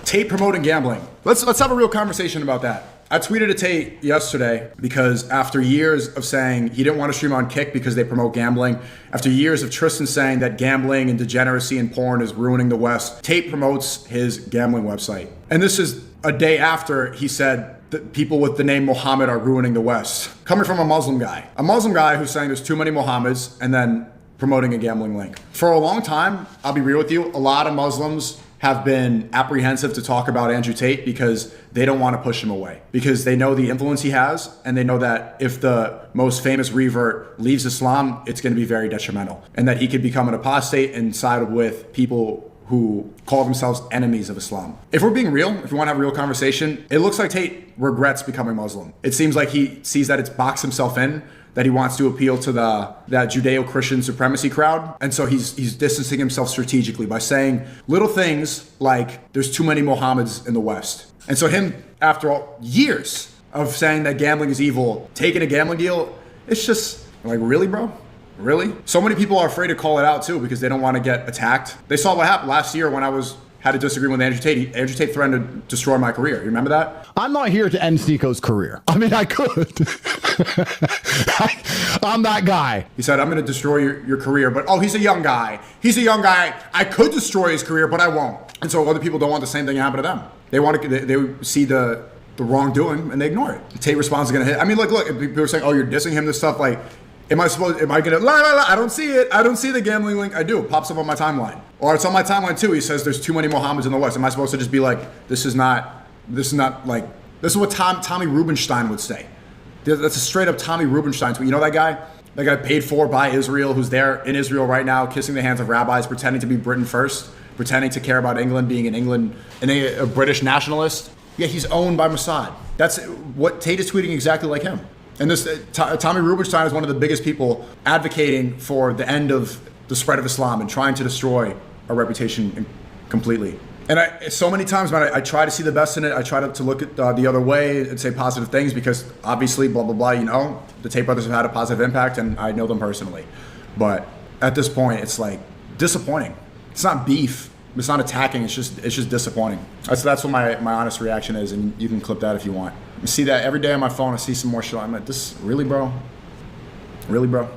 Tate promoting gambling. Let's have a real conversation about that. I tweeted at Tate yesterday because after years of saying he didn't want to stream on Kick because they promote gambling, after years of Tristan saying that gambling and degeneracy and porn is ruining the West, Tate promotes his gambling website. And this is a day after he said that people with the name Muhammad are ruining the West. Coming from a Muslim guy. A Muslim guy who's saying there's too many Muhammads and then promoting a gambling link. For a long time, I'll be real with you, a lot of Muslims have been apprehensive to talk about Andrew Tate because they don't want to push him away. Because they know the influence he has, and they know that if the most famous revert leaves Islam, it's going to be very detrimental. And that he could become an apostate and side with people who call themselves enemies of Islam. If we're being real, if we want to have a real conversation, it looks like Tate regrets becoming Muslim. It seems like he sees that it's boxed himself in, that he wants to appeal to that Judeo-Christian supremacy crowd. And so he's distancing himself strategically by saying little things like there's too many Mohammeds in the West. And so him, after all years of saying that gambling is evil, taking a gambling deal, it's just like, really, bro? Really? So many people are afraid to call it out too because they don't want to get attacked. They saw what happened last year when I had a disagreement with Andrew Tate. Andrew Tate threatened to destroy my career. You remember that? I'm not here to end SNEAKO's career. I mean, I could. I'm that guy. He said, I'm going to destroy your career, but he's a young guy. He's a young guy. I could destroy his career, but I won't. And so other people don't want the same thing to happen to them. They see the wrongdoing and they ignore it. Tate Responds is going to hit. I mean, look, people are saying, you're dissing him, this stuff. Like, am I going to, I don't see it. I don't see the gambling link. I do. It pops up on my timeline. Or it's on my timeline too. He says there's too many Mohammeds in the West. Am I supposed to just be like, this is what Tommy Rubenstein would say. That's a straight up Tommy Rubenstein tweet. You know that guy? That guy paid for by Israel, who's there in Israel right now, kissing the hands of rabbis, pretending to be Britain first, pretending to care about England, being in England, and a British nationalist. Yeah, he's owned by Mossad. That's what Tate is tweeting exactly like him. And this Tommy Rubenstein is one of the biggest people advocating for the end of the spread of Islam and trying to destroy our reputation completely. And so many times, man, I try to see the best in it. I try to look at the other way and say positive things because obviously, blah, blah, blah, the Tate brothers have had a positive impact and I know them personally. But at this point, it's like disappointing. It's not beef. It's not attacking. It's just disappointing. That's what my honest reaction is. And you can clip that if you want. I see that every day on my phone. I see some more shit. I'm like, this really, bro? Really, bro?